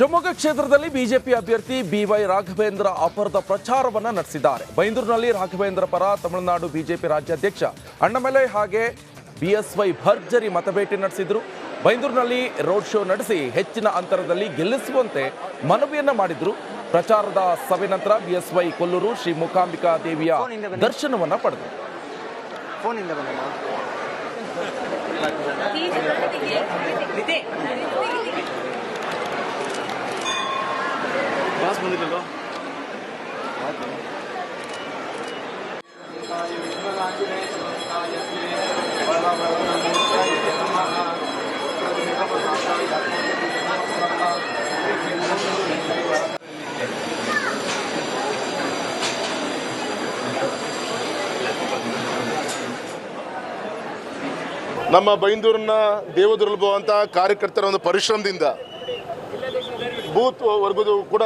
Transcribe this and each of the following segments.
ಶಿವಮೊಗ್ಗ ಕ್ಷೇತ್ರದಲ್ಲಿ ಬಿಜೆಪಿ ಅಭ್ಯರ್ಥಿ ಬಿವೈ ರಾಘವೇಂದ್ರ ಅಪರದ ಪ್ರಚಾರವನ್ನು ನಡೆಸಿದ್ದಾರೆ. ಬೈಂದೂರಿನಲ್ಲಿ ರಾಘವೇಂದ್ರ ಪರ ತಮಿಳುನಾಡು ಬಿಜೆಪಿ ರಾಜ್ಯಾಧ್ಯಕ್ಷ ಅಣ್ಣಾಮಲೈ ಹಾಗೆ ಬಿಎಸ್ವೈ ಭರ್ಜರಿ ಮತಬೇಟೆ ನಡೆಸಿದರು. ಬೈಂದೂರಿನಲ್ಲಿ ರೋಡ್ ಶೋ ನಡೆಸಿ ಹೆಚ್ಚಿನ ಅಂತರದಲ್ಲಿ ಗೆಲ್ಲಿಸುವಂತೆ ಮನವಿಯನ್ನ ಮಾಡಿದ್ರು. ಪ್ರಚಾರದ ಸಭೆ ನಂತರ ಬಿಎಸ್ವೈ ಕೊಲ್ಲೂರು ಶ್ರೀ ಮೂಕಾಂಬಿಕಾ ದೇವಿಯ ದರ್ಶನವನ್ನ ಪಡೆದರು. ನಮ್ಮ ಬೈಂದೂರಿನ ದೇವದುರ್ಲಭವಂತ ಕಾರ್ಯಕರ್ತರ ಒಂದು ಪರಿಶ್ರಮದಿಂದ ಬೂತ್ ವರ್ಗದ ಕೂಡ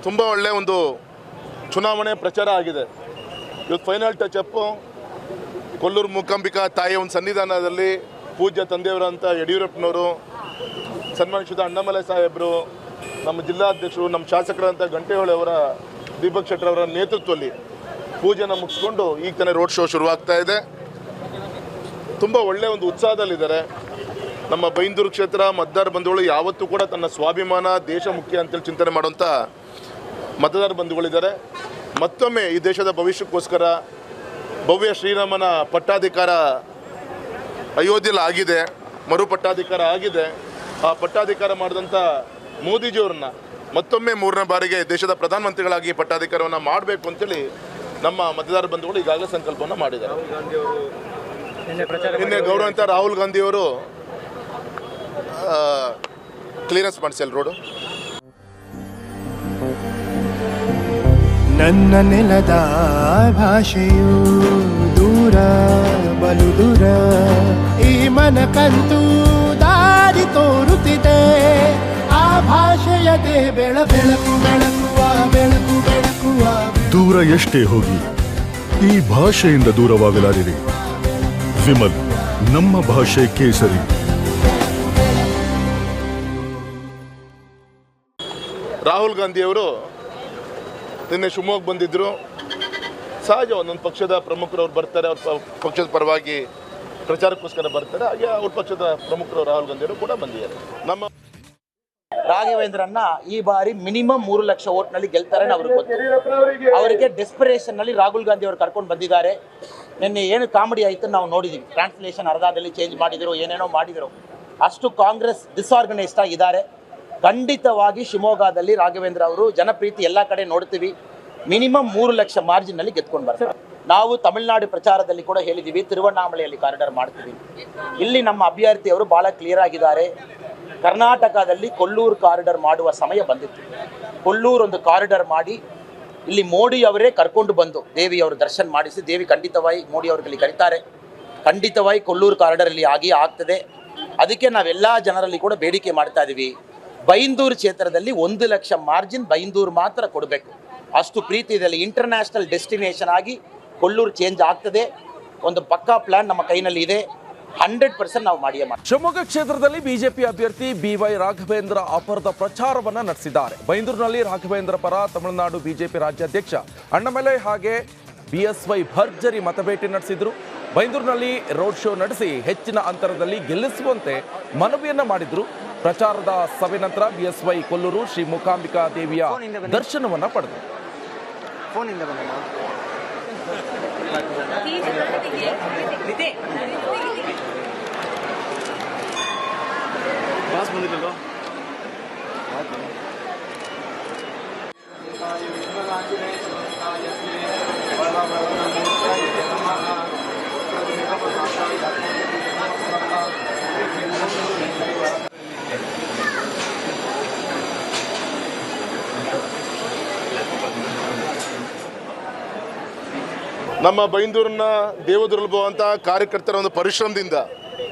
ತುಂಬ ಒಳ್ಳೆಯ ಒಂದು ಚುನಾವಣೆ ಪ್ರಚಾರ ಆಗಿದೆ. ಇವತ್ತು final touch up Kollur Mookambika ತಾಯಿಯ ಒಂದು ಸನ್ನಿಧಾನದಲ್ಲಿ ಪೂಜ್ಯ ತಂದೆಯವರಂತ ಯಡಿಯೂರಪ್ಪನವರು, ಸನ್ಮಾನಿಸಿದ ಅಣ್ಣಾಮಲೈ ಸಾಹೇಬರು, ನಮ್ಮ ಜಿಲ್ಲಾಧ್ಯಕ್ಷರು, ನಮ್ಮ ಶಾಸಕರಂತ ಗಂಟೆಹೊಳೆ ಅವರ ದೀಪಕ್ ಶೆಟ್ಟರ್ ಅವರ ನೇತೃತ್ವದಲ್ಲಿ ಪೂಜೆನ ಮುಗಿಸ್ಕೊಂಡು ಈಗ ತಾನೇ ರೋಡ್ ಶೋ ಶುರುವಾಗ್ತಾ ಇದೆ. ತುಂಬ ಒಳ್ಳೆಯ ಒಂದು ಉತ್ಸಾಹದಲ್ಲಿದ್ದಾರೆ. ನಮ್ಮ ಬೈಂದೂರು ಕ್ಷೇತ್ರ ಮತದಾರ ಬಂಧುಗಳು ಯಾವತ್ತೂ ಕೂಡ ತನ್ನ ಸ್ವಾಭಿಮಾನ ದೇಶ ಮುಖ್ಯ ಅಂತೇಳಿ ಚಿಂತನೆ ಮಾಡುವಂಥ ಮತದಾರ ಬಂಧುಗಳಿದ್ದಾರೆ. ಮತ್ತೊಮ್ಮೆ ಈ ದೇಶದ ಭವಿಷ್ಯಕ್ಕೋಸ್ಕರ ಭವ್ಯ ಶ್ರೀರಾಮನ ಪಟ್ಟಾಧಿಕಾರ ಅಯೋಧ್ಯೆಯಲ್ಲಿ ಆಗಿದೆ, ಮರು ಪಟ್ಟಾಧಿಕಾರ ಆಗಿದೆ. ಆ ಪಟ್ಟಾಧಿಕಾರ ಮಾಡಿದಂಥ ಮೋದಿಜಿಯವ್ರನ್ನ ಮತ್ತೊಮ್ಮೆ 3ನೇ ಬಾರಿಗೆ ದೇಶದ ಪ್ರಧಾನಮಂತ್ರಿಗಳಾಗಿ ಪಟ್ಟಾಧಿಕಾರವನ್ನು ಮಾಡಬೇಕು ಅಂತೇಳಿ ನಮ್ಮ ಮತದಾರ ಬಂಧುಗಳು ಈಗಾಗಲೇ ಸಂಕಲ್ಪವನ್ನು ಮಾಡಿದ್ದಾರೆ. ನಿನ್ನೆ ಗೌರವಂತ ರಾಹುಲ್ ಗಾಂಧಿಯವರು ಕ್ಲೀನೆಸ್ ಮಾಡಿಸಲ್ ರೋಡು. ನನ್ನ ನೆಲದ ಭಾಷೆಯು ದೂರ ಬಲು ದೂರ, ಈ ಮನಕಂತೂ ದಾರಿ ತೋರುತ್ತಿದೆ. ಆ ಭಾಷೆಯದೇ ಬೆಳಕು ಬೆಳಕುವ ಬೆಳಕು ಬೆಳಕುವ. ದೂರ ಎಷ್ಟೇ ಹೋಗಿ ಈ ಭಾಷೆಯಿಂದ ದೂರವಾಗಲಾರಿರಿ. ವಿಮಲ್, ನಮ್ಮ ಭಾಷೆ ಕೇಸರಿ. ರಾಹುಲ್ ಗಾಂಧಿಯವರು ನಿನ್ನೆ ಶಿವಮೊಗ್ಗ ಬಂದಿದ್ದರು. ಸಹಜ ಒಂದೊಂದು ಪಕ್ಷದ ಪ್ರಮುಖರು ಅವ್ರು ಬರ್ತಾರೆ, ಅವ್ರ ಪಕ್ಷದ ಪರವಾಗಿ ಪ್ರಚಾರಕ್ಕೋಸ್ಕರ ಬರ್ತಾರೆ. ಹಾಗೆ ಅವ್ರ ಪಕ್ಷದ ಪ್ರಮುಖರು ರಾಹುಲ್ ಗಾಂಧಿಯವರು ಕೂಡ ಬಂದಿದ್ದಾರೆ. ನಮ್ಮ ರಾಘವೇಂದ್ರನ್ನ ಈ ಬಾರಿ ಮಿನಿಮಮ್ 3 ಲಕ್ಷ ಓಟ್ನಲ್ಲಿ ಗೆಲ್ತಾರೆ ಅವ್ರಿಗೆ ಗೊತ್ತು. ಅವರಿಗೆ ಡೆಸ್ಪರೇಷನ್ ನಲ್ಲಿ ರಾಹುಲ್ ಗಾಂಧಿ ಅವರು ಕರ್ಕೊಂಡು ಬಂದಿದ್ದಾರೆ. ನಿನ್ನೆ ಏನು ಕಾಮಿಡಿ ಆಯ್ತು ನಾವು ನೋಡಿದೀವಿ. ಟ್ರಾನ್ಸ್ಲೇಷನ್ ಅರ್ಧದಲ್ಲಿ ಚೇಂಜ್ ಮಾಡಿದ್ರು, ಏನೇನೋ ಮಾಡಿದ್ರು. ಅಷ್ಟು ಕಾಂಗ್ರೆಸ್ ಡಿಸ್ಆರ್ಗನೈಸ್ಡ್ ಆಗಿದ್ದಾರೆ. ಖಂಡಿತವಾಗಿ ಶಿವಮೊಗ್ಗದಲ್ಲಿ ರಾಘವೇಂದ್ರ ಅವರು ಜನಪ್ರೀತಿ ಎಲ್ಲ ಕಡೆ ನೋಡ್ತೀವಿ. ಮಿನಿಮಮ್ 3 ಲಕ್ಷ ಮಾರ್ಜಿನ್ ನಲ್ಲಿ ಗೆದ್ಕೊಂಡು ಬರ್ತಾರೆ. ನಾವು ತಮಿಳುನಾಡು ಪ್ರಚಾರದಲ್ಲಿ ಕೂಡ ಹೇಳಿದ್ದೀವಿ, ತಿರುವಣ್ಣಾಮಲೆಯಲ್ಲಿ ಕಾರಿಡಾರ್ ಮಾಡ್ತೀವಿ. ಇಲ್ಲಿ ನಮ್ಮ ಅಭ್ಯರ್ಥಿಯವರು ಬಹಳ ಕ್ಲಿಯರ್ ಆಗಿದ್ದಾರೆ. ಕರ್ನಾಟಕದಲ್ಲಿ ಕೊಲ್ಲೂರು ಕಾರಿಡಾರ್ ಮಾಡುವ ಸಮಯ ಬಂದಿತ್ತು. ಕೊಲ್ಲೂರು ಒಂದು ಕಾರಿಡಾರ್ ಮಾಡಿ ಇಲ್ಲಿ ಮೋದಿ ಅವರೇ ಕರ್ಕೊಂಡು ಬಂದು ದೇವಿಯವರು ದರ್ಶನ ಮಾಡಿಸಿ, ದೇವಿ ಖಂಡಿತವಾಗಿ ಮೋದಿ ಅವರಲ್ಲಿ ಕರೀತಾರೆ. ಖಂಡಿತವಾಗಿ ಕೊಲ್ಲೂರು ಕಾರಿಡಾರ್ ಅಲ್ಲಿ ಆಗ್ತದೆ. ಅದಕ್ಕೆ ನಾವೆಲ್ಲ ಜನರಲ್ಲಿ ಕೂಡ ಬೇಡಿಕೆ ಮಾಡ್ತಾ ಇದ್ದೀವಿ. ಬೈಂದೂರು ಕ್ಷೇತ್ರದಲ್ಲಿ 1 ಲಕ್ಷ ಮಾರ್ಜಿನ್ ಬೈಂದೂರು ಮಾತ್ರ ಕೊಡಬೇಕು. ಅಷ್ಟು ಪ್ರೀತಿ ಇದೆ. ಇಂಟರ್ನ್ಯಾಷನಲ್ ಡೆಸ್ಟಿನೇಷನ್ ಆಗಿ ಕೊಲ್ಲೂರು ಚೇಂಜ್ ಆಗ್ತದೆ. ಒಂದು ಪಕ್ಕಾ ಪ್ಲಾನ್ ನಮ್ಮ ಕೈನಲ್ಲಿ ಇದೆ. 100% ನಾವು ಮಾಡಿಯೇ ಮಾಡ್ತೀವಿ. ಶಿವಮೊಗ್ಗ ಕ್ಷೇತ್ರದಲ್ಲಿ ಬಿಜೆಪಿ ಅಭ್ಯರ್ಥಿ ಬಿವೈ ರಾಘವೇಂದ್ರ ಅಪರದ ಪ್ರಚಾರವನ್ನು ನಡೆಸಿದ್ದಾರೆ. ಬೈಂದೂರಿನಲ್ಲಿ ರಾಘವೇಂದ್ರ ಪರ ತಮಿಳುನಾಡು ಬಿಜೆಪಿ ರಾಜ್ಯಾಧ್ಯಕ್ಷ ಅಣ್ಣಾಮಲೈ ಹಾಗೆ ಬಿಎಸ್ವೈ ಭರ್ಜರಿ ಮತಬೇಟೆ ನಡೆಸಿದ್ರು. ಬೈಂದೂರಿನಲ್ಲಿ ರೋಡ್ ಶೋ ನಡೆಸಿ ಹೆಚ್ಚಿನ ಅಂತರದಲ್ಲಿ ಗೆಲ್ಲಿಸುವಂತೆ ಮನವಿಯನ್ನ ಮಾಡಿದ್ರು. ಪ್ರಚಾರದ ಸಭೆ ನಂತರ ಬಿಎಸ್ವೈ ಕೊಲ್ಲೂರು ಶ್ರೀ ಮೂಕಾಂಬಿಕಾ ದೇವಿಯ ದರ್ಶನವನ್ನ ಪಡೆದರು. ನಮ್ಮ ಬೈಂದೂರಿನ ದೇವದುರ್ಲಭವಂತ ಕಾರ್ಯಕರ್ತರ ಒಂದು ಪರಿಶ್ರಮದಿಂದ